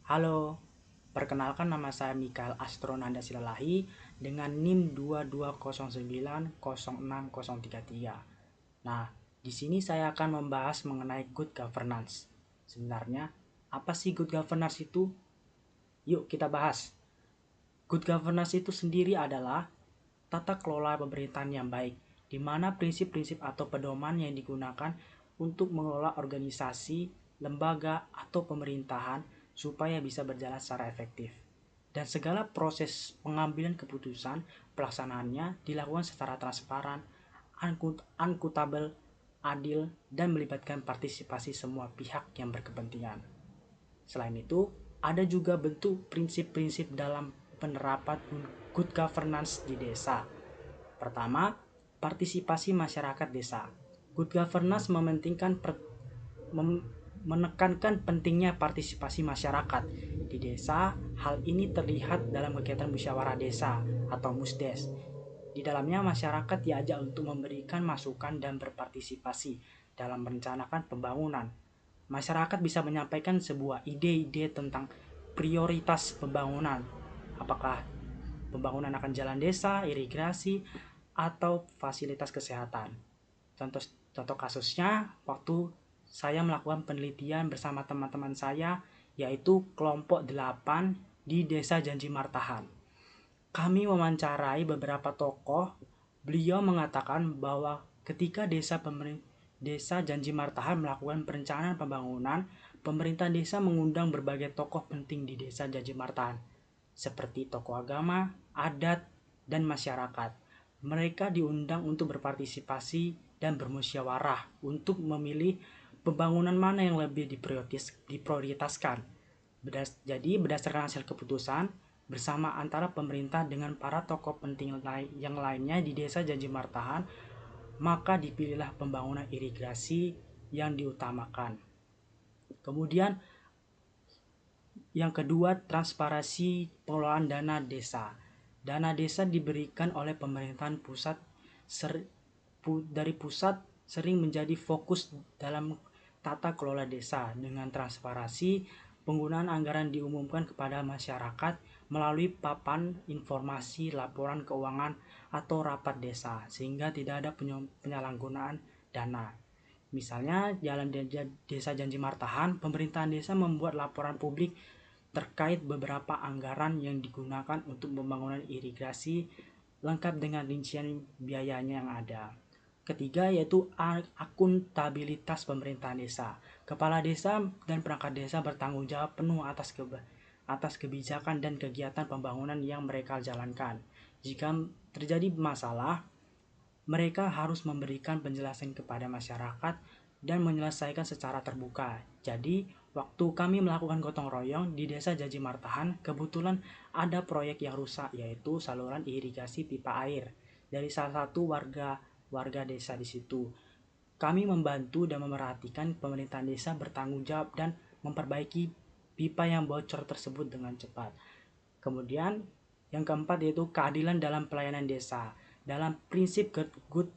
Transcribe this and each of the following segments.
Halo, perkenalkan nama saya Mikael Astronanda Silalahi dengan NIM 22090633. Nah, di sini saya akan membahas mengenai good governance. Sebenarnya, apa sih good governance itu? Yuk kita bahas. Good governance itu sendiri adalah tata kelola pemerintahan yang baik, di mana prinsip-prinsip atau pedoman yang digunakan untuk mengelola organisasi, lembaga, atau pemerintahan supaya bisa berjalan secara efektif. Dan segala proses pengambilan keputusan pelaksanaannya dilakukan secara transparan, akuntabel, adil, dan melibatkan partisipasi semua pihak yang berkepentingan. Selain itu, ada juga bentuk prinsip-prinsip dalam penerapan good governance di desa. Pertama, partisipasi masyarakat desa. Good governance menekankan pentingnya partisipasi masyarakat di desa. Hal ini terlihat dalam kegiatan musyawarah desa atau musdes. Di dalamnya masyarakat diajak untuk memberikan masukan dan berpartisipasi dalam merencanakan pembangunan. Masyarakat bisa menyampaikan sebuah ide-ide tentang prioritas pembangunan. Apakah pembangunan akan jalan desa, irigasi, atau fasilitas kesehatan. Contoh kasusnya, waktu saya melakukan penelitian bersama teman-teman saya, yaitu kelompok 8 di Desa Janji Martahan. Kami mewawancarai beberapa tokoh. Beliau mengatakan bahwa ketika Desa Janji Martahan melakukan perencanaan pembangunan, pemerintah desa mengundang berbagai tokoh penting di Desa Janji Martahan, seperti tokoh agama, adat, dan masyarakat. Mereka diundang untuk berpartisipasi dan bermusyawarah untuk memilih pembangunan mana yang lebih diprioritaskan. Jadi berdasarkan hasil keputusan bersama antara pemerintah dengan para tokoh penting yang lainnya di Desa Janji Martahan, maka dipilihlah pembangunan irigasi yang diutamakan. Kemudian yang kedua, transparansi pengelolaan dana desa. Dana desa diberikan oleh pemerintahan pusat dari pusat sering menjadi fokus dalam tata kelola desa. Dengan transparansi, penggunaan anggaran diumumkan kepada masyarakat melalui papan informasi, laporan keuangan, atau rapat desa, sehingga tidak ada penyalahgunaan dana. Misalnya, Jalan Desa Janji Martahan, pemerintahan desa membuat laporan publik terkait beberapa anggaran yang digunakan untuk pembangunan irigasi, lengkap dengan rincian biayanya yang ada. Ketiga, yaitu akuntabilitas pemerintahan desa. Kepala desa dan perangkat desa bertanggung jawab penuh atas kebijakan dan kegiatan pembangunan yang mereka jalankan. Jika terjadi masalah, mereka harus memberikan penjelasan kepada masyarakat dan menyelesaikan secara terbuka. Jadi, waktu kami melakukan gotong royong di Desa Janji Martahan, kebetulan ada proyek yang rusak, yaitu saluran irigasi pipa air dari salah satu warga desa di situ. Kami membantu dan memerhatikan pemerintahan desa bertanggung jawab dan memperbaiki pipa yang bocor tersebut dengan cepat. Kemudian yang keempat yaitu keadilan dalam pelayanan desa. Dalam prinsip good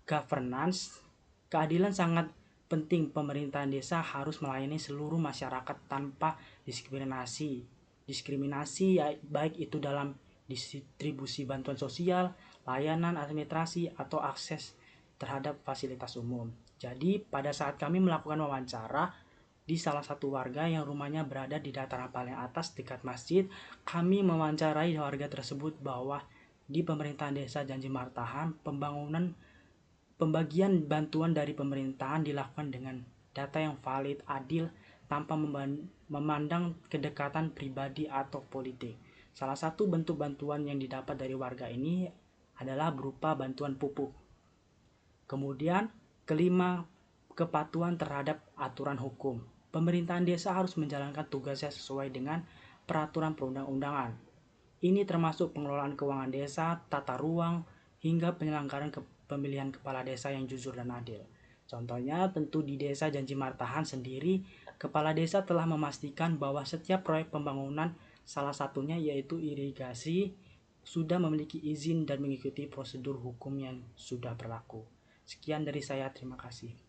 governance, keadilan sangat penting. Pemerintahan desa harus melayani seluruh masyarakat tanpa diskriminasi. Baik itu dalam distribusi bantuan sosial, layanan administrasi, atau akses terhadap fasilitas umum. Jadi pada saat kami melakukan wawancara di salah satu warga yang rumahnya berada di dataran paling atas dekat masjid, kami mewawancarai warga tersebut bahwa di pemerintahan Desa Janji Martahan, pembagian bantuan dari pemerintahan dilakukan dengan data yang valid, adil, tanpa memandang kedekatan pribadi atau politik. Salah satu bentuk bantuan yang didapat dari warga ini adalah berupa bantuan pupuk. Kemudian, kelima, kepatuhan terhadap aturan hukum. Pemerintahan desa harus menjalankan tugasnya sesuai dengan peraturan perundang-undangan. Ini termasuk pengelolaan keuangan desa, tata ruang, hingga penyelenggaraan pemilihan kepala desa yang jujur dan adil. Contohnya, tentu di Desa Janji Martahan sendiri, kepala desa telah memastikan bahwa setiap proyek pembangunan, salah satunya yaitu irigasi, sudah memiliki izin dan mengikuti prosedur hukum yang sudah berlaku. Sekian dari saya, terima kasih.